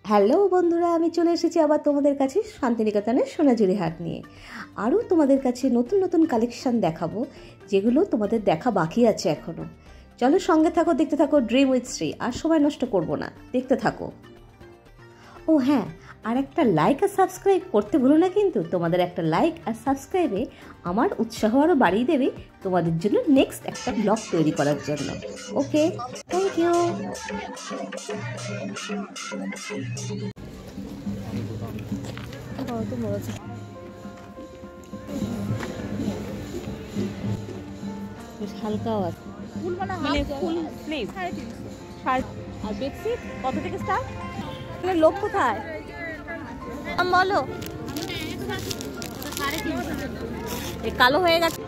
Hello বন্ধুরা, আমি চলে এসেছি আবার তোমাদের কাছে শান্তিনিকেতনের সোনাঝুরি হাট নিয়ে। আরও তোমাদের কাছে নতুন নতুন কালেকশান দেখাবো, যেগুলো তোমাদের দেখা বাকি আছে এখনও। চলো সঙ্গে থাকো, দেখতে থাকো ড্রিম উইথ শ্রী। আর সময় নষ্ট করব না, দেখতে থাকো। ও হ্যাঁ, আর একটা লাইক আর সাবস্ক্রাইব করতে ভুলো না কিন্তু। তোমাদের একটা লাইক আর সাবস্ক্রাইবে আমার উৎসাহ আরও বাড়িয়ে দেবে তোমাদের জন্য নেক্সট একটা ব্লগ তৈরি করার জন্য। ওকে, থ্যাংক ইউ। বেশ হালকাও আছে, মানে ফুল স্লিভ। আর বেডশিট কত থেকে স্টার্ট? লোক কোথায় বলো? এই কালো হয়ে গেছে।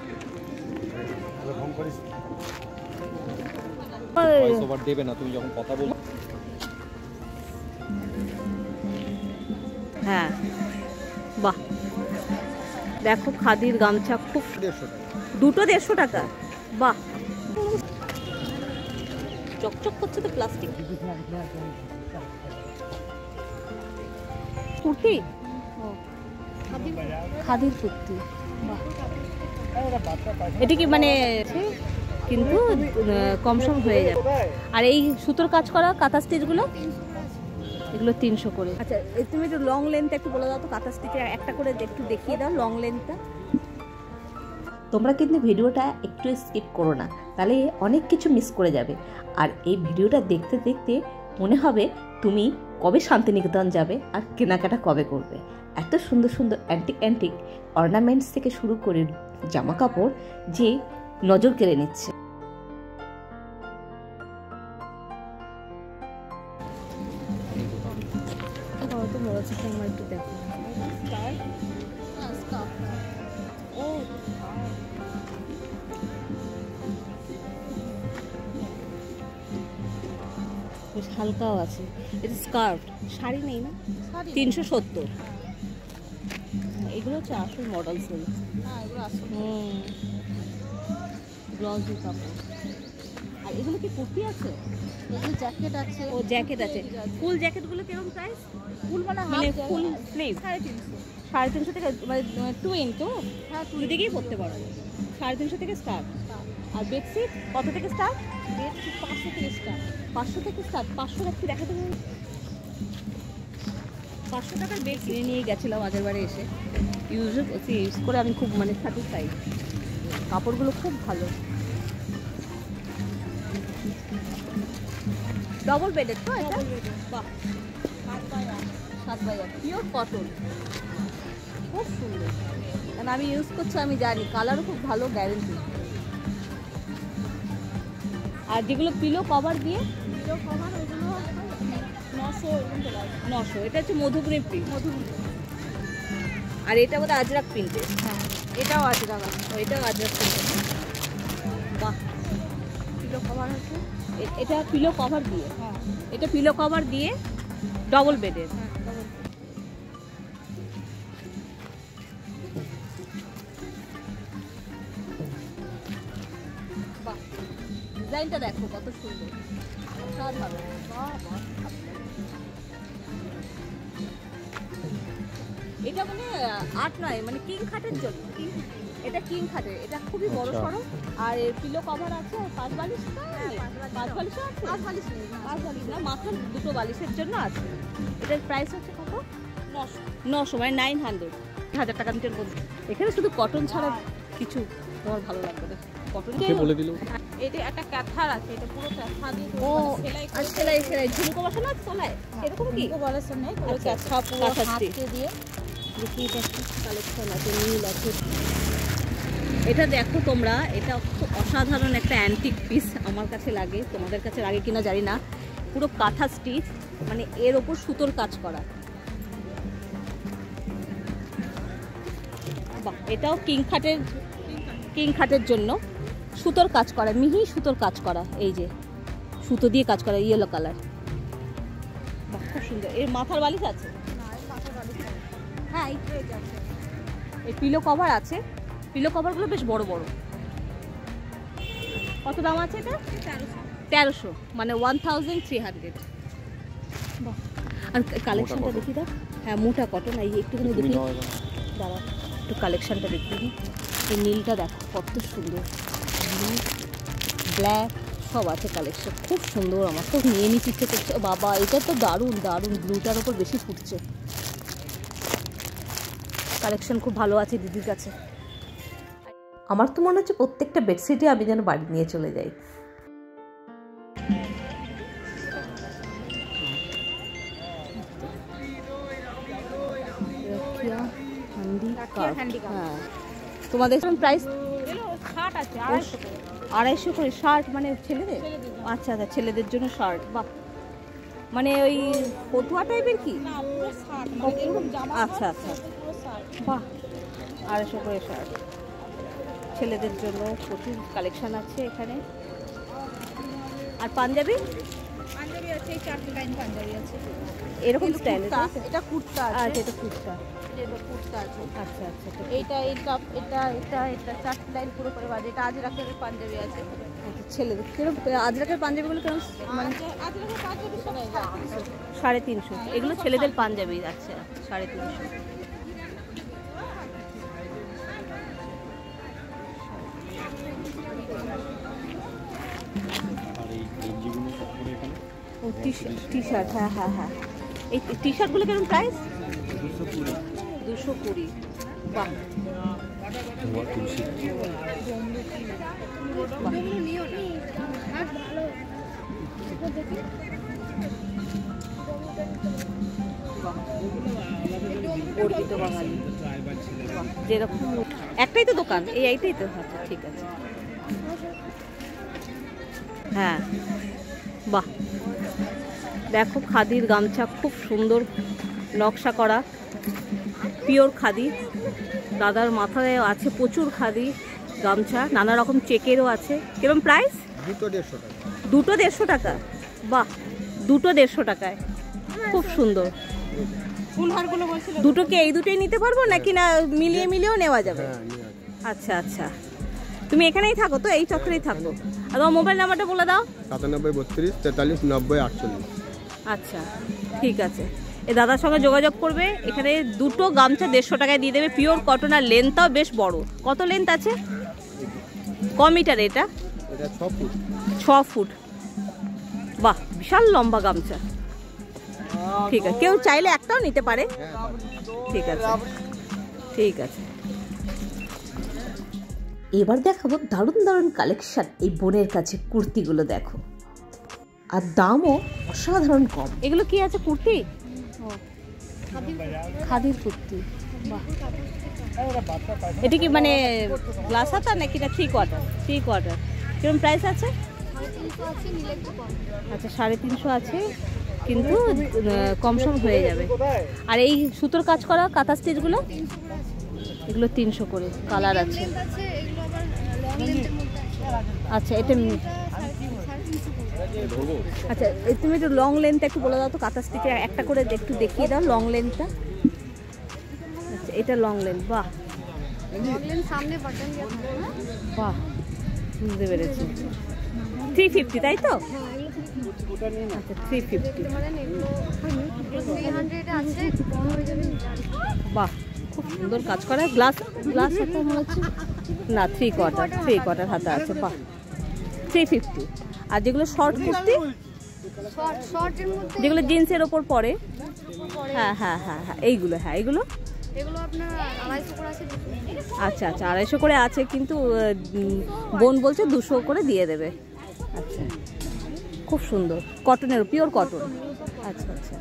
দেবে না তুমি যখন কথা বলো। হ্যাঁ বাহ, দেখো খাদির গামছা, খুব দুটো 150 টাকা। বাহ, চকচক করছে তো প্লাস্টিক। কুর্তি, খাদির কুর্তি। এটা কি মানে কিন্তু কম সম হয়ে যাবে। আর এই সুতোর কাজ করা কাঁথা স্টিচগুলো, এগুলো 300 করে। আচ্ছা, তুমি একটু লং লেন্থ একটু বলে দাও তো, কাঁথা স্টিচের একটা করে একটু দেখিয়ে দাও লং লেন্থটা। তোমরা কিন্তু ভিডিওটা একটু স্কিপ করো না, তাহলে অনেক কিছু মিস করে যাবে। আর এই ভিডিওটা দেখতে দেখতে মনে হবে তুমি কবে শান্তিনিকেতন যাবে আর কেনাকাটা কবে করবে। এত সুন্দর সুন্দর অ্যান্টিক অর্নামেন্টস থেকে শুরু করে জামা কাপড় যে নজর কেড়ে নিচ্ছে। একটু দেখো, বেশ হালকাও আছে। এটা স্কার্ফ, শাড়ি নেই না? 370। এগুলো হচ্ছে আসল মডেল সেল। ব্লাউজ কাপড়। আর এগুলো কি কুর্তি আছে? এগুলো জ্যাকেট আছে। ও জ্যাকেট আছে। ফুল জ্যাকেটগুলো কিরকম প্রাইস? ফুল মানে ফুল স্লিভ 350 থেকে, মানে টুইন তো? হ্যাঁ, দুদিকেই পরতে পারো। 350 থেকে স্টার্ট। আর বেডশিট কত থেকে স্টার্ট? বেডশিট 500 থেকে স্টার্ট। 500 থেকে স্টার্ট। 500 একটু দেখাতে পারি? 500 টাকার বেড কিনে নিয়ে গেছিলাম আগের বারে এসে। ইউজ করে আমি খুব মানে স্যাটিসফাইড। কাপড়গুলো খুব ভালো। ডবল বেডের তো এটা? বাহ, 7x8 পিওর কটন, খুব সুন্দর। কারণ আমি ইউজ করছি, আমি জানি কালারও খুব ভালো, গ্যারেন্টি। আর যেগুলো পিলো কভার দিয়ে, পিলো কভার ওগুলো 900। এটা হচ্ছে মধুবনী প্রিন্ট। আর এটা বোধহয় আজরাক প্রিন্টের। হ্যাঁ, এটাও আজরাক। এটাও আজরাক প্রিন্টের। বাহ, পিলো কভার আছে। এটা পিলো কভার দিয়ে। হ্যাঁ, এটা পিলো কভার দিয়ে ডবল বেডের। হ্যাঁ, ডবল। বাহ, ডিজাইনটা দেখো কত সুন্দর, অসাধারণ। এটা মানে আট নয়, মানে কিং খাটের জন্য। এটা কিং খাটের, এটা খুবই বড় সড়ো। আর এর পিলো কভার আছে। আর পাঁচ বালিশ না? পাঁচ বালিশও আছে। পাঁচ বালিশ নেই। পাঁচ বালিশ না, মাথার দুটো বালিশের জন্য আছে। এটার প্রাইস হচ্ছে কত? 900, মানে 900, 1000 টাকা নিচের মধ্যে। এখানে শুধু কটন ছাড়া কিছু তোমার ভালো লাগবে না। কটন বলে দিল। এটা একটা কাঁথার আছে, এটা পুরো কাঁথা দিয়ে সেলাই ঝুমকো বসানো আছে তলায়, এরকম কি? ঝুমকো বলার নেই, পুরো আচ্ছা, কাঁথা পুরো হাতে দিয়ে। দেখি এটা কি কালেকশন আছে, নীল আছে। এটা দেখো তোমরা, এটা খুব অসাধারণ একটা অ্যান্টিক পিস আমার কাছে লাগে। তোমাদের কাছে লাগে কিনা জানি না। পুরো কাঁথা স্টিচ, মানে এর ওপর সুতোর কাজ করা। বাহ, এটাও কিং খাটের জন্য সুতোর কাজ করা, মিহি সুতোর কাজ করা। এই যে সুতো দিয়ে কাজ করা, ইয়েলো কালার। বাহ, খুব সুন্দর। এর মাথার বালিশ আছে? হ্যাঁ, এই পিলো কভার আছে। পিলো কভারগুলো বেশ বড় বড়। কত দাম আছে এটা? 1300, মানে 1300। বাহ, আর কালেকশনটা দেখি দাও। হ্যাঁ মোটা কটন, এই একটুখানি দেখি দাঁড়া, একটু কালেকশনটা দেখি দিই। এই নীলটা দেখো কত সুন্দর, ব্ল্যাক সব আছে কালেকশন, খুব সুন্দর। আমার তো নিয়ে নিতে ইচ্ছে করছে বাবা, এটা তো দারুণ দারুণ, ব্লুটার ওপর বেশি ফুটছে। কালেকশন খুব ভালো আছে দিদির কাছে। আমার তো মনে হচ্ছে প্রত্যেকটা বেডশিটই আমি যেন বাড়ি নিয়ে চলে যাই। হ্যাঁ তোমাদের প্রাইস 60 আছে, 250 করে শার্ট, মানে ছেলেদের? আচ্ছা আচ্ছা, ছেলেদের জন্য শার্ট। বাহ, মানে ওই পটুয়া টাইপের কি? না পুরো 60, মানে যেরকম জামা। আচ্ছা আচ্ছা, পুরো 60। বাহ 250 করে শার্ট ছেলেদের জন্য, প্রচুর কালেকশন আছে এখানে। আর পাঞ্জাবি? পাঞ্জাবি আছে, এই 4 লাইন পাঞ্জাবি আছে এরকম স্টাইল? এটা কুর্তা আছে। আচ্ছা, এটা কুর্তা। এটা কুর্তা আছে। আচ্ছা আচ্ছা, এটা 4 লাইন পুরো করে বাজে। এটা আজরাকের পাঞ্জাবি আছে। ছেলেদের কিরকম আজরাকের পাঞ্জাবিগুলো কেমন? মানে আজরাকের পাঞ্জাবি সব 350। এগুলো ছেলেদের পাঞ্জাবি। আচ্ছা 350। ও টি শার্ট, হ্যাঁ হ্যাঁ হ্যাঁ। এই টি শার্টগুলো কেমন প্রাইস? 220। বাহ, অর্পিত বাঙালি। যেরকম একটাই তো দোকান, এইটাই তো। আচ্ছা ঠিক আছে, হ্যাঁ। বাহ, দেখো খাদির গামছা, খুব সুন্দর নকশা করা, পিওর খাদি। দাদার মাথায় আছে প্রচুর খাদি গামছা, নানা রকম চেকেরও আছে। কিরকম প্রাইস? দুটো 150 টাকা। বাহ, দুটো 150 টাকায়, খুব সুন্দর। ফুলহারগুলো বলছিল দুটো কি এই দুটোই নিতে পারবো নাকি না মিলিয়ে মিলিয়েও নেওয়া যাবে? আচ্ছা আচ্ছা, তুমি এখানেই থাকো তো, এই চক্করেই থাকো। আর তোমার মোবাইল নাম্বারটা বলে দাও। 97 32 43 90 48। আচ্ছা ঠিক আছে, এই দাদার সঙ্গে যোগাযোগ করবে। এখানে দুটো গামছা 150 টাকায় দিয়ে দেবে, পিওর কটন। আর লেন্থটাও বেশ বড়। কত লেন্থ আছে? ক মিটার এটা? এটা 6 ফুট। 6 ফুট। বাহ, বিশাল লম্বা গামছা। ঠিক আছে, কেউ চাইলে একটাও নিতে পারে। ঠিক আছে ঠিক আছে। এবার দেখাবো দারুণ দারুণ কালেকশন এই বোনের কাছে। কুর্তিগুলো দেখো, আর দামও অসাধারণ কম। এগুলো কি আছে? কুর্তি? খাদির কুর্তি। বাহ, এটা কি মানে গ্লাস হাতা নাকি না 3 কোয়ার্টার? 3 কোয়ার্টার। কিরকম প্রাইস আছে? আচ্ছা 350 আছে, কিন্তু কম সম হয়ে যাবে। আর এই সুতোর কাজ করা কাঁথা স্টিচগুলো, এগুলো 300 করে। কালার আছে। আচ্ছা এটা, আচ্ছা তুমি একটু লং লেন্থ একটু বলে দাও তো, কাঁথা স্টিচে একটা করে একটু দেখিয়ে দাও লং লেন্থটা। আচ্ছা এটা লং লেন্থ। বাহ বাহ, বুঝতে পেরেছি। 350 তাই তো? আচ্ছা 350। বাহ, খুব সুন্দর কাজ করা। গ্লাস হাতা মনে হচ্ছে না, 3 কোয়ার্টার হাতা আছে। বাহ 350। আর যেগুলো শর্ট কুর্তি, যেগুলো জিন্সের ওপর পরে, হ্যাঁ হ্যাঁ হ্যাঁ হ্যাঁ এইগুলো, হ্যাঁ এইগুলো আচ্ছা আচ্ছা 250 করে আছে, কিন্তু বোন বলছে 200 করে দিয়ে দেবে। আচ্ছা খুব সুন্দর, কটনের, পিওর কটন। আচ্ছা আচ্ছা।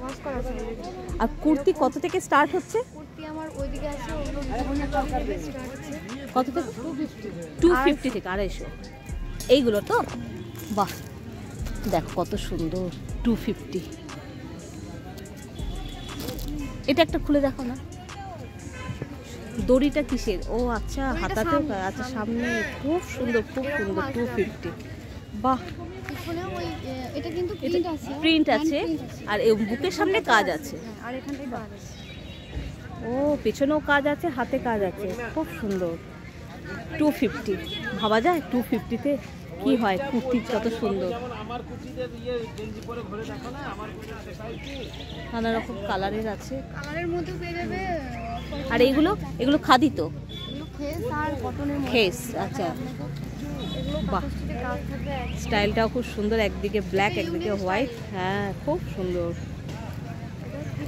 আর কুর্তি কত থেকে স্টার্ট হচ্ছে? কত থেকে? 250 থেকে 250। এইগুলো তো? বাহ দেখো কত সুন্দর, 250। এটা একটা খুলে দেখো না, দড়িটা কিসের? ও আচ্ছা হাতাতেও। আচ্ছা সামনে, খুব সুন্দর খুব সুন্দর। 250। বাহ, এটা কিন্তু প্রিন্ট আছে। আর এই বুকের সামনে কাজ আছে। আর এখানটায় কাজ আছে। ও পেছনেও কাজ আছে, হাতে কাজ আছে, খুব সুন্দর। 250 ভাবা যায় 250-তে কি হয় কুর্তি কত সুন্দর, নানা রকম কালারের আছে। কালারের মধ্যে পেয়ে যাবে। আর এইগুলো এগুলো খাদি তো, এগুলো খেস আর কটনের মধ্যে। খেস, আচ্ছা এগুলো বাহ। কাপড়ের কাজ থাকে। স্টাইলটাও খুব সুন্দর, একদিকে ব্ল্যাক একদিকে হোয়াইট, হ্যাঁ খুব সুন্দর।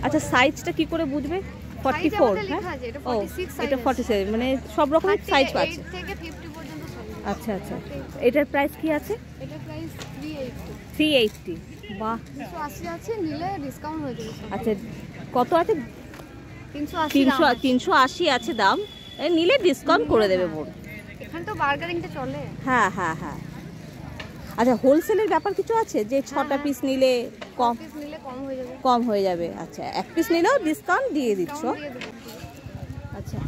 আচ্ছা সাইজটা কি করে বুঝবে? 44, হ্যাঁ ও এটা 47, মানে সব রকম সাইজ আছে। থেকে 50 পর্যন্ত সাইজ। আচ্ছা আচ্ছা, এটার প্রাইস কি আছে? এটার প্রাইস 380। 380, বাহ। 380 আছে, নিলে ডিসকাউন্ট হয়ে যাবে। আচ্ছা কত আছে? 380। 380 আছে দাম, নিলে ডিসকাউন্ট করে দেবে বোন। এখানে তো বার্গারিংটা চলে। হ্যাঁ হ্যাঁ হ্যাঁ। আচ্ছা হোলসেলের ব্যাপার কিছু আছে যে 6টা পিস নিলে কম, পিস নিলে কম হয়ে যাবে। কম হয়ে যাবে। আচ্ছা এক পিস নিলেও ডিসকাউন্ট দিয়ে দিচ্ছ। দিয়ে দেবো। আচ্ছা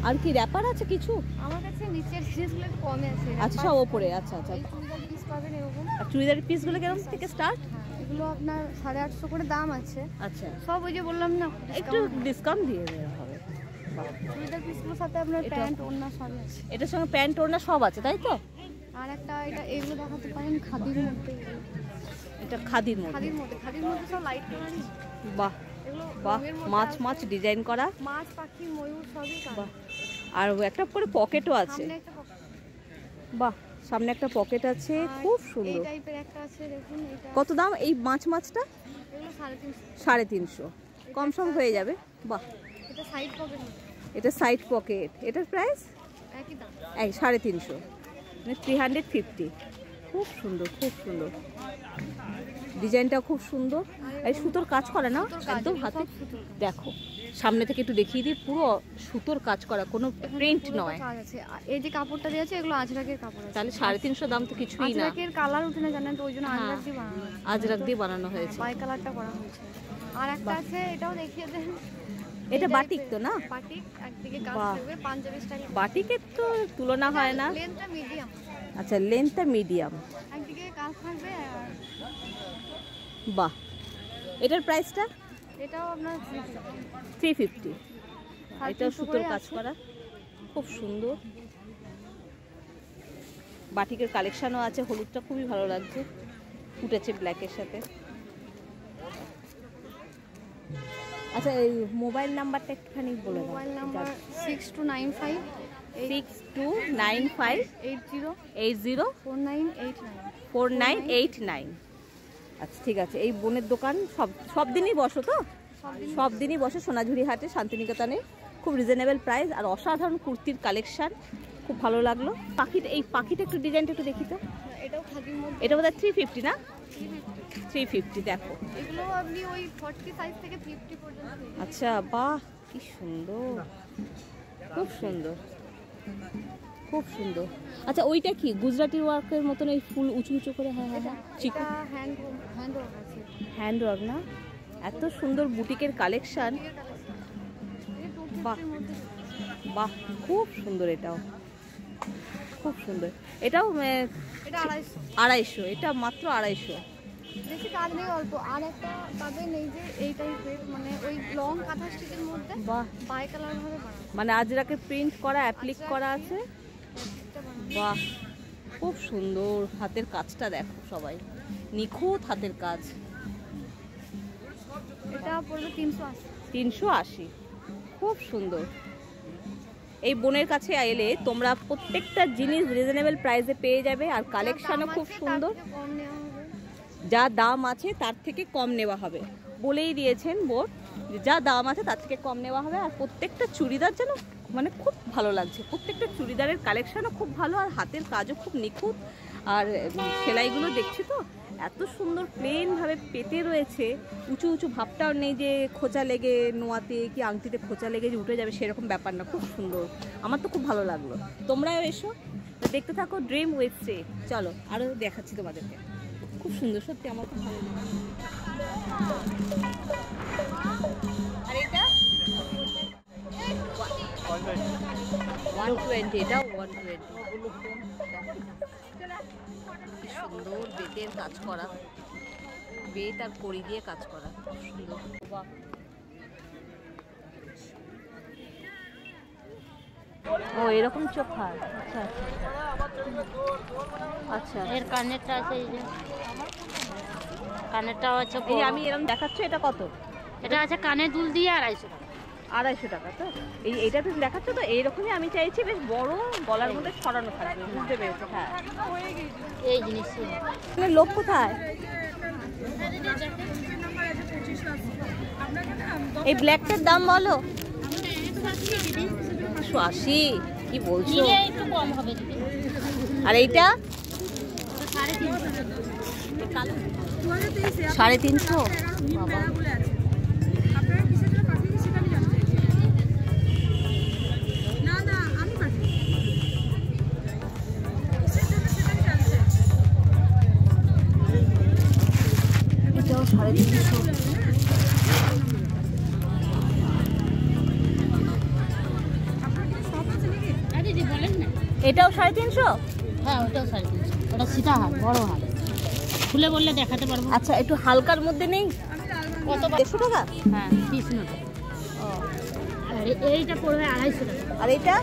আর কি ব্যাপার আছে কিছু? আমার কাছে নিচের জিনিসগুলো একটু কমে আছে। আচ্ছা সব ওপরে, আচ্ছা আচ্ছা। এই চুড়িদার পিস পাবেন এরকম। আর চুড়িদারের পিসগুলো কেমন থেকে স্টার্ট? হ্যাঁ, এগুলো আপনার 850 করে দাম আছে। আচ্ছা সব ওই যে বললাম না, একটু ডিসকাউন্ট দিয়ে দেওয়া হবে। বাহ। চুড়িদার পিসগুলোর সাথে আপনার এটা- প্যান্ট ওড়না সবই আছে। এটার সঙ্গে প্যান্ট ওড়না সব আছে তাই তো? আর একটা এটা এগুলো দেখাতে পারেন খাদির মধ্যে। এটা খাদির মধ্যে, খাদির মধ্যে সব লাইট কালারই। বাহ এগুলো বাহ। রঙের মধ্যে মাছ আছে। মাছ ডিজাইন করা, মাছ, পাখি, ময়ূর সবই বাহ। কালার। আর একটা করে পকেটও আছে, সামনে একটা pocket। বাহ। সামনে একটা পকেট আছে, আর খুব এই সুন্দর। টাইপের একটা আছে দেখুন, এটা কত দাম এই মাছটা? এগুলো 350। 350, কম সম হয়ে যাবে, বাহ। এটা সাইড পকেট, এটা সাইড পকেট, এটার প্রাইস একই দাম। এই 350, মানে 350। খুব সুন্দর, খুব সুন্দর ডিজাইনটা, খুব সুন্দর। এই সুতোর কাজ করা না একদম হাতে, দেখো সামনে থেকে একটু দেখিয়ে দিই, পুরো সুতোর কাজ করা, কোনো প্রিন্ট নয়। কাজ আছে। আর এই যে কাপড়টা দিয়ে আছে এগুলো আজরাকের কাপড় আছে। তাহলে 350 দাম তো কিছুই না, আজরাকের কালার উঠে না জানেন তো, ওই জন্য হ্যাঁ, আজরাক দিয়ে বানানো হয়েছে। আজরাক দিয়ে বানানো হয়েছে। বাই কালারটা করা হয়েছে। আর একটা আছে, এটাও দেখিয়ে দেন। এটা বাটিক তো না? বাটিক, একদিকে কাজ বাহ। থাকবে পাঞ্জাবি স্টাইল। বাটিকের তো তুলনা হয় না। লেন্থটা মিডিয়াম, আচ্ছা লেন্থটা মিডিয়াম, একদিকে কাজ থাকবে। আর বাহ। এটার প্রাইসটা এটাও আপনার 350, এটাও 350 সুতোর করে কাজ আছে। করা, খুব সুন্দর। বাটিকের কালেকশনও আছে, হলুদটা খুবই ভালো লাগছে, ফুটেছে ব্ল্যাকের সাথে। আচ্ছা এই মোবাইল নাম্বারটা একটুখানি বলে দাও। Mobile number 6295 6295 80 80 4989। 4989। আচ্ছা ঠিক আছে। এই বোনের দোকান সব দিনই বসো তো? সব দিনই বসে সোনাঝুরি হাটে শান্তিনিকেতনে, খুব রিজনেবল প্রাইস আর অসাধারণ কুর্তির কালেকশন, খুব ভালো লাগলো। এই পাখিটা একটু ডিজাইনটা একটু দেখি তো। এটাও খাদির মধ্যে। এটা বোধহয় 350 না? 350, দেখো। এগুলো আপনি ওই 40 সাইজ থেকে 50 পর্যন্ত পেয়ে যাবেন। আচ্ছা বাহ, কি সুন্দর, খুব সুন্দর, খুব সুন্দর। আচ্ছা ওইটা কি গুজরাটি ওয়ার্কের মতন এই ফুল উঁচু উঁচু করে? হ্যাঁ হ্যাঁ হ্যাঁ, চিকু এটা হ্যান্ড ওয়ার্ক আছে। হ্যান্ড ওয়ার্ক না? এত সুন্দর বুটিকের কালেকশন, বাহ বাহ, খুব সুন্দর। এটাও খুব সুন্দর, এটাও এটা 250, এটা মাত্র 250। বেশি কাজ নেই, অল্প। আর একটা পাবেন এই যে এই টাইপের, মানে ওই লং কাঁথা স্টিচের মধ্যে বাহ, বাই কালার ভাবে বানানো। মানে আজরাকে প্রিন্ট করা, অ্যাপ্লিক করা আছে, এটা বানানো। বাহ খুব সুন্দর। হাতের কাজটা দেখো সবাই, নিখুঁত হাতের কাজ। এটা পড়বে 380। 380, খুব সুন্দর। এই বোনের কাছে এলে তোমরা প্রত্যেকটা জিনিস রিজনেবল প্রাইসে পেয়ে যাবে, আর কালেকশনও খুব সুন্দর। কম নেওয়া হবে। যা দাম আছে তার থেকে কম নেওয়া হবে, বলেই দিয়েছেন বোন, যে যা দাম আছে তার থেকে কম নেওয়া হবে। আর প্রত্যেকটা চুড়িদার যেন মানে খুব ভালো লাগছে, প্রত্যেকটা চুড়িদারের কালেকশনও খুব ভালো, আর হাতের কাজও খুব নিখুঁত। আর সেলাইগুলো দেখছি তো এত সুন্দর প্লেনভাবে পেতে রয়েছে, উঁচু উঁচু ভাবটাও নেই যে খোঁচা লেগে নোয়াতে কি আংটিতে খোঁচা লেগে যে উঠে যাবে সেরকম ব্যাপার না, খুব সুন্দর। আমার তো খুব ভালো লাগলো। তোমরাও এসো, দেখতে থাকো ড্রিম উইথ শ্রী। চলো আরও দেখাচ্ছি তোমাদেরকে, খুব সুন্দর, সত্যি আমার খুব ভালো লাগে। আর এটা 120, এটাও 120। কি সুন্দর বেতের কাজ করা, বেত আর কড়ি দিয়ে কাজ করা, খুব সুন্দর। বাহ, ও এরকম চোখা, আচ্ছা আচ্ছা। আচ্ছা এর কানেরটা আছে, এই যে কানেরটাও আছে। এই আমি এরকম দেখাচ্ছ, এটা কত? এটা আছে কানের দুল দিয়ে 250 টাকা। 250 টাকা তো? এইটা তুমি দেখাচ্ছ তো এইরকমই আমি চাইছি, বেশ বড় গলার মধ্যে ছড়ানো থাকবে। বুঝতে পেরেছি। হ্যাঁ এই জিনিস লোক কোথায়? এই ব্ল্যাকটার দাম বলো। 180? কি বলছো? একটু কম হবে দিদি। আর এইটা 350? বাবা, এটাও 350। দিদি বলেন না। এটাও 350? হ্যাঁ ওটাও 350। ওটা সিধা হাত, বড় হাত, খুলে বললে দেখাতে পারবো। আচ্ছা, একটু হালকার মধ্যে নেই? কত? 150 টাকা? হ্যাঁ 30 টাকা। আর এইটা পড়বে 250 টাকা। আর এইটা?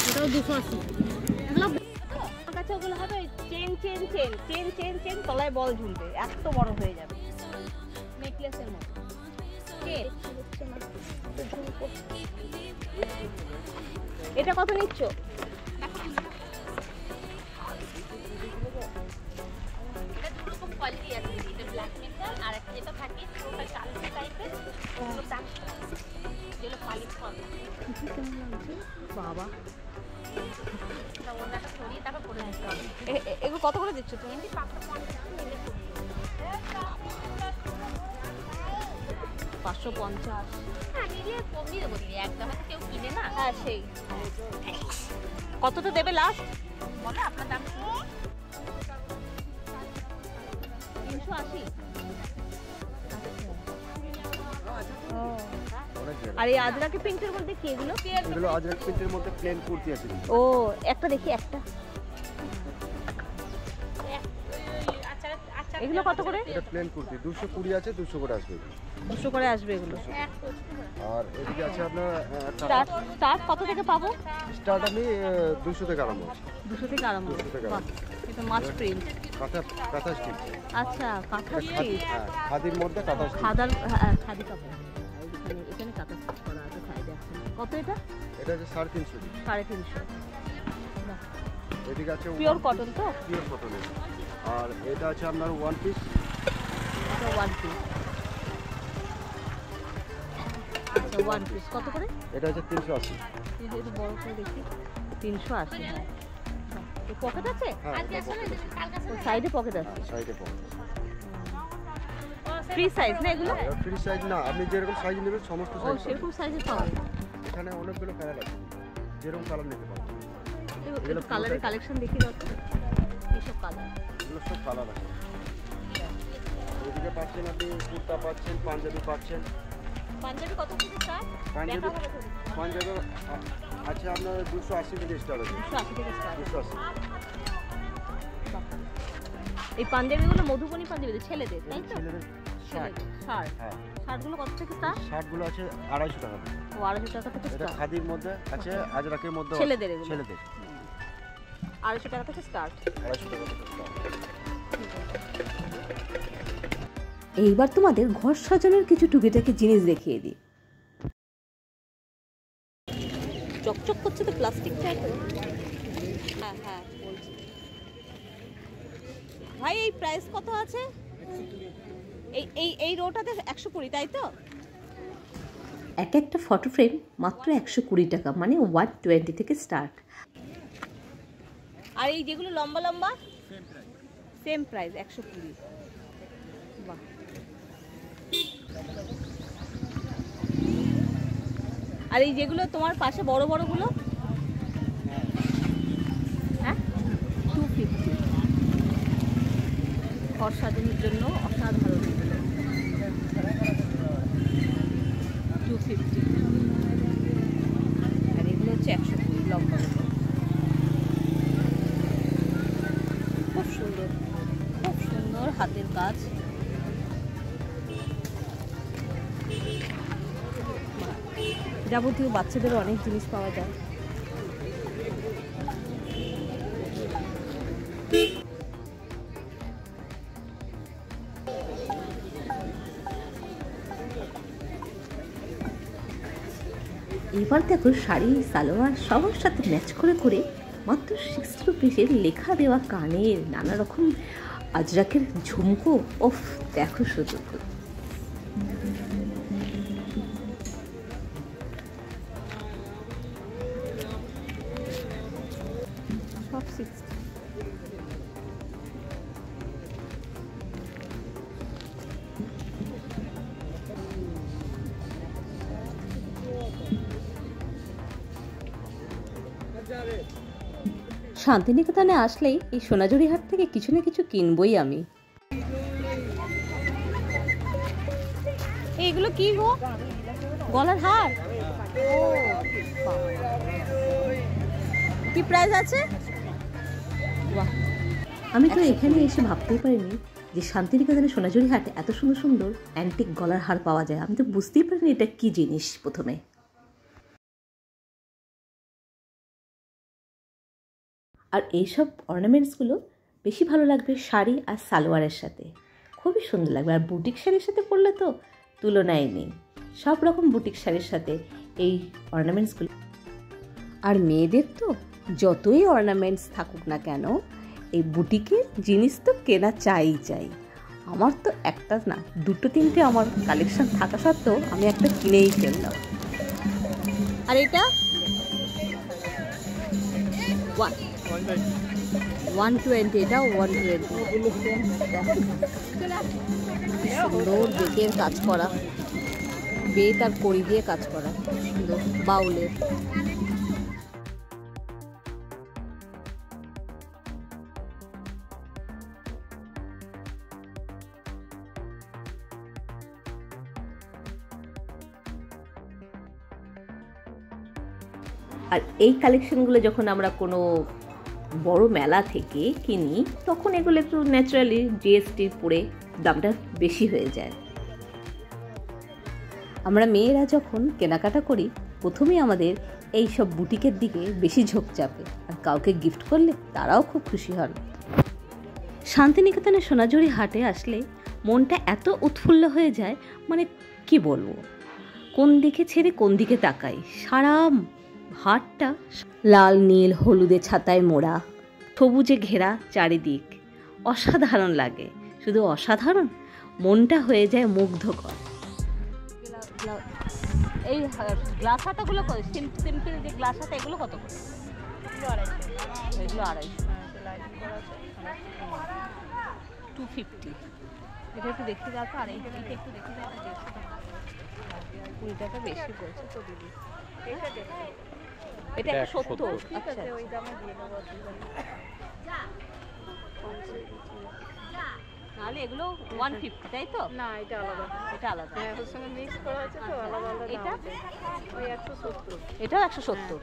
এটাও 280। এগুলো আমার কাছে ওগুলো হবে chain chain chain chain chain chain, তলায় বল ঝুলবে, এত বড় হয়ে যাবে, নেকলেসের মতো। এটা কত নিচ্ছ? বাবা, এগুলো কত করে দিচ্ছ তুমি? 550। হ্যাঁ সেই কতটা দেবে লাস্ট? বলো আপনার দাম। 380। আর এই আজরাকে প্রিন্টের মধ্যে কি এগুলো? এগুলো আজরাক প্রিন্টের মধ্যে প্লেন কুর্তি আছে। ও একটা দেখি, একটা। এগুলো কত করে? এটা প্লেন কুর্তি 220 আছে, 200 করে আসবে। 200 করে আসবে এগুলো। আর এদিকে আছে আপনার স্টার্ট কত থেকে পাবো? স্টার্ট আমি 200 থেকে আরম্ভ। 200 থেকে আরম্ভ। 200 থেকে বাহ, এটা মাছ প্রিন্ট। কাঁথা স্টিচ। আচ্ছা, কাঁথা স্টিচ। হ্যাঁ, খাদির মধ্যে কাঁথা স্টিচ। খাদি কাপড়। এখানে কাঁথা স্টিচ করা আছে সাইডে। কত এটা? এটা আছে 350। 350। এদিকে আছে পিওর কটন তো? পিওর কটনের। আর এটা আছে আপনার ওয়ান পিস। এটা ওয়ান পিস। আচ্ছা, ওয়ান পিস কত করে? এটা আছে 380। একটু বড় করে দেখি। 380। হ্যাঁ, পকেট আছে? হ্যাঁ, সাইডে পকেট আছে। সাইডে পকেট। ফ্রি সাইজ না এগুলো? ফ্রি সাইজ না, আপনি যেরকম সাইজ নেবেন সমস্ত ও সাইজ। সেরকম সাইজের পাওয়া যায়। এখানে অনেকগুলো কালার আছে, যেরকম কালার নিতে পারেন। এগুলো কালারের কালেকশন দেখি দাও তো। এইসব কালার, এগুলো সব কালার আছে। এদিকে পাচ্ছেন আপনি কুর্তা পাচ্ছেন, পাঞ্জাবি পাচ্ছেন। পাঞ্জাবি কত থেকে স্টার্ট? পাঞ্জাবি আছে আপনার 280 থেকে স্টার্ট আছে। 280 থেকে স্টার্ট। 280। এই পাঞ্জাবিগুলো মধুবনী পাঞ্জাবি ছেলেদের, তাই তো? ছেলেদের শার্ট। শার্ট। হ্যাঁ, শার্টগুলো কত থেকে স্টার্ট? শার্টগুলো আছে 250 টাকা। ও 250 টাকা থেকে এটা স্টার্ট। খাদির মধ্যে আছে, আজরাকের মধ্যে ছেলেদের এগুলো? ছেলেদের 250 টাকা থেকে স্টার্ট। 250 টাকা থেকে স্টার্ট। এইবার তোমাদের ঘর সাজানোর কিছু টুকিটাকি জিনিস দেখিয়ে দিই। চকচক করছে তো প্লাস্টিকটা। হ্যাঁ হ্যাঁ বলছি। ভাই এই প্রাইস কত আছে? এই রোটাতে 120, তাই তো? এক একটা ফটো ফ্রেম মাত্র 120 টাকা, মানে 120 থেকে স্টার্ট। আর এই যেগুলো লম্বা লম্বা সেম প্রাইস 120। বাহ, আর এই যেগুলো তোমার পাশে বড় বড়গুলো? হ্যাঁ 250। ঘর সাজানোর জন্য অসাধারণ। 250। আর এগুলো হচ্ছে 120 লম্বা। খুব সুন্দর, খুব সুন্দর হাতের কাজ। যাবতীয় বাচ্চাদের অনেক জিনিস পাওয়া যায়। এবার দেখো শাড়ি সালোয়ার সবার সাথে ম্যাচ করে করে মাত্র 60 রুপিসের লেখা দেওয়া কানের নানা রকম আজরাকের ঝুমকো। ওফ দেখো শুধু সব 60। শান্তিনিকেতনে আসলেই এই সোনাঝুরি হাট থেকে কিছু না কিছু কিনবই আমি। এইগুলো কি গো? গলার হার? ও কি প্রাইস আছে? বাহ, আমি তো এখানে এসে ভাবতেই পারিনি যে শান্তিনিকেতনের সোনাঝুরি হাটে এত সুন্দর সুন্দর অ্যান্টিক গলার হার পাওয়া যায়। আমি তো বুঝতেই পারিনি এটা কি জিনিস প্রথমে। আর এইসব অর্নামেন্টসগুলো বেশি ভালো লাগবে শাড়ি আর সালোয়ারের সাথে, খুবই সুন্দর লাগবে। আর বুটিক শাড়ির সাথে পরলে তো তুলনাই নেই। সব রকম বুটিক শাড়ির সাথে এই অর্নামেন্টসগুলো। আর মেয়েদের তো যতই অর্নামেন্টস থাকুক না কেন, এই বুটিকের জিনিস তো কেনা চাই। আমার তো একটা না, দুটো তিনটে আমার কালেকশন থাকা সত্ত্বেও আমি একটা কিনেই ফেললাম। আর এটা 120, এটাও 120। সুন্দর বেতের কাজ করা, বেত আর কড়ি দিয়ে কাজ করা, সুন্দর বাউলের। আর এই কালেকশনগুলো যখন আমরা কোনো বড় মেলা থেকে কিনি তখন এগুলো একটু ন্যাচারালি জিএসটি পড়ে দামটা বেশি হয়ে যায়। আমরা মেয়েরা যখন কেনাকাটা করি প্রথমেই আমাদের এই সব বুটিকের দিকে বেশি ঝোঁক চাপে, আর কাউকে গিফট করলে তারাও খুব খুশি হন। শান্তিনিকেতনের সোনাঝুরি হাটে আসলে মনটা এত উৎফুল্ল হয়ে যায়, মানে কি বলবো, কোন দিকে ছেড়ে কোন দিকে তাকাই। সারা হাটটা লাল নীল হলুদে ছাতায় মোড়া, সবুজে ঘেরা চারিদিক, অসাধারণ লাগে। শুধু অসাধারণ, মনটা হয়ে যায় মুগ্ধকর। এই গ্লাস হাতাগুলো সিম্পল যে গ্লাস হাতা, এগুলো কত করে? এগুলো 250। 250। এটা একটু দেখতে যাও তো, আর এইটা একটু দেখতে যাও। 20 টাকা বেশি বলছে তো দিদি। এটা 170। আচ্ছা, ওই দামে দিয়ে দেবো। নাহলে এগুলো 150, তাই তো? না, এটা আলাদা। এটা আলাদা, হ্যাঁ, ওর সঙ্গে মিক্স করা আছে তো আলাদা আলাদা। এটা ওই 170। এটাও 170।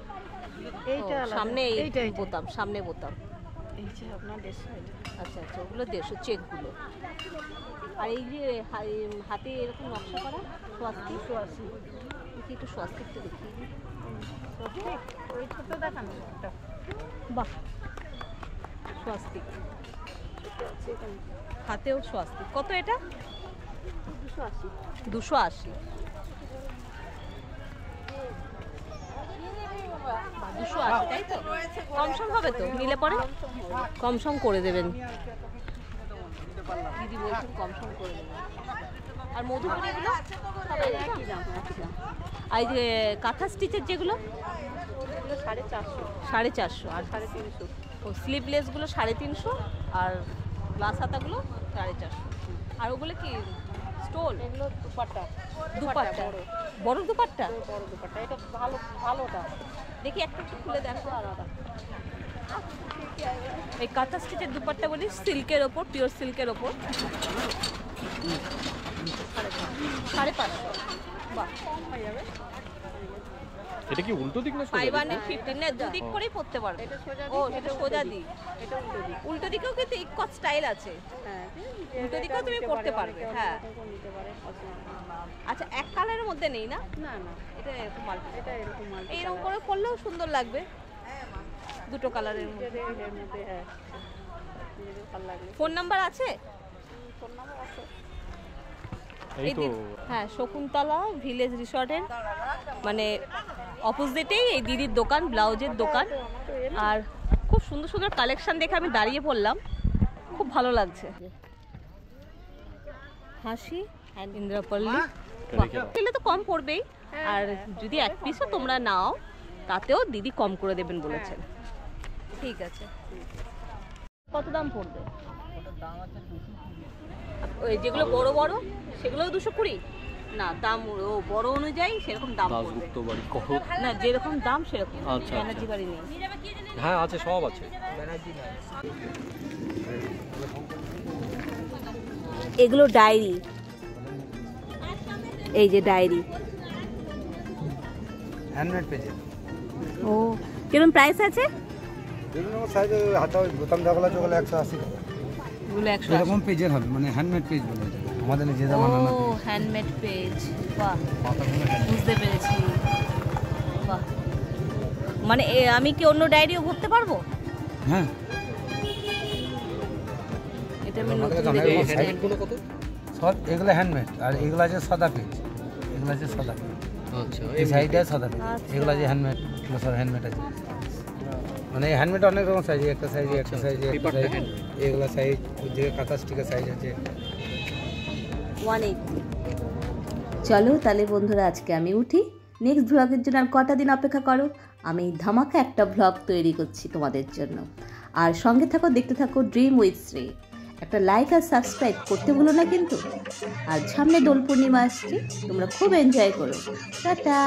এইটা আলাদা। সামনে এইটা বোতাম, সামনে বোতাম। এই যে আপনার 150। আচ্ছা, ওগুলো 150 চেকগুলো। আর এই যে হাতে এরকম নকশা করা স্বাস্তিক, 80। একটু স্বাস্তিকটা দেখিয়ে দিই। ওই ছোট দেখানো একটা। বাহ, স্বাস্তিক হাতেও স্বাস্তিক। কত এটা? 280। 280। 280, তাই তো? কম সম হবে তো নিলে পরে? কম সম করে দেবেন দিদি, বলছেন কম সম করে দেবেন। আর মধুপুরিগুলো একই দাম। আচ্ছা, আর এই যে কাঁথা স্টিচের যেগুলো 450। 450 আর 350। ও স্লিভলেসগুলো 350 আর গ্লাস হাতাগুলো 450। আর ওগুলো কি স্টোল? এগুলো দুপাট্টা। বড় দুপাট্টা। এটা ভালোটা দেখি, একটা খুলে দেখো। আলাদা এই কাঁথা স্টিচের দুপাট্টা বলি, সিল্কের ওপর, পিওর সিল্কের ওপর 550। বাহ, কম হয়ে যাবে। এটা কি উল্টো দিক না? 550 না, দুদিক করেই পড়তে পারবে। ও, সেটা সোজা দিক। এটা উল্টো দিক। উল্টো দিকেও কিন্তু ইকট স্টাইল আছে। হ্যাঁ, উল্টো দিকেও তুমি পড়তে পারবে। হ্যাঁ, আচ্ছা, এক কালারের মধ্যে নেই না? না, এটা এরকম মাল্টি। এটা এরকম মাল্টি, এরকম করে পরলেও সুন্দর লাগবে। দুটো কালারের মধ্যে। হ্যাঁ, ভালো লাগবে। ফোন নাম্বার আছে? ফোন নাম্বার আছে। এই তো হ্যাঁ, শকুন্তলা ভিলেজ রিসর্টের মানে অপোজিটেই এই দিদির দোকান, ব্লাউজের দোকান। আর খুব সুন্দর সুন্দর কালেকশন দেখে আমি দাঁড়িয়ে পড়লাম, খুব ভালো লাগছে। হাসি ইন্দ্রপল্লী কিনলে তো কম পড়বেই, আর যদি এক পিসও তোমরা নাও তাতেও দিদি কম করে দেবেন বলেছেন। ঠিক আছে, কত দাম পড়বে? ওই যেগুলো বড় বড় সেগুলো 220 না, দাম ও বড় অনুযায়ী সেরকম দাম পড়বে। না, যেরকম দাম সেরকম। ব্যানার্জি বাড়ি নেই? হ্যাঁ আছে, সব আছে। এগুলো ডায়েরি, এই যে ডায়েরি হ্যান্ডমেড পেজে। ও কিরকম প্রাইস আছে? বিভিন্ন সাইজে হাতা বোতাম দেওয়া যেগুলো 180 টাকা। এগুলো 180 এরকম পেজের হবে, মানে হ্যান্ডমেড পেজ বলে এটা আমাদের নিজেদের বানানো। ও হ্যান্ডমেড পেজ, বাহ বুঝতে পেরেছি। বাহ, মানে আমি কি অন্য ডায়েরিও ভরতে পারবো? হ্যাঁ, এটা আমি নতুন দেখছি। কত? সব এগুলো হ্যান্ডমেড, আর এগুলো আছে সাদা পেজ, এগুলো আছে সাদা পেজ। আচ্ছা, এই সাইডে সাদা পেজ, আচ্ছা। এগুলো আছে হ্যান্ডমেড, এগুলো সব হ্যান্ডমেড আছে। মানে হ্যান্ডমেড অনেক রকম সাইজ, একটা সাইজে একটা সাইজে একটা সাইজ, এগুলো সাইজ ওইদিকে কাঁথা স্টিকের সাইজ আছে 180। চলো তাহলে বন্ধুরা, আজকে আমি উঠি। নেক্সট ভ্লগের জন্য আর কটা দিন অপেক্ষা করো, আমি ধামাকা একটা ভ্লগ তৈরি করছি তোমাদের জন্য। আর সঙ্গে থাকো, দেখতে থাকো ড্রিম উইথ শ্রী। একটা লাইক আর সাবস্ক্রাইব করতে ভুলো না কিন্তু। আর সামনে দোল পূর্ণিমা আসছে, তোমরা খুব এনজয় করো। টাটা।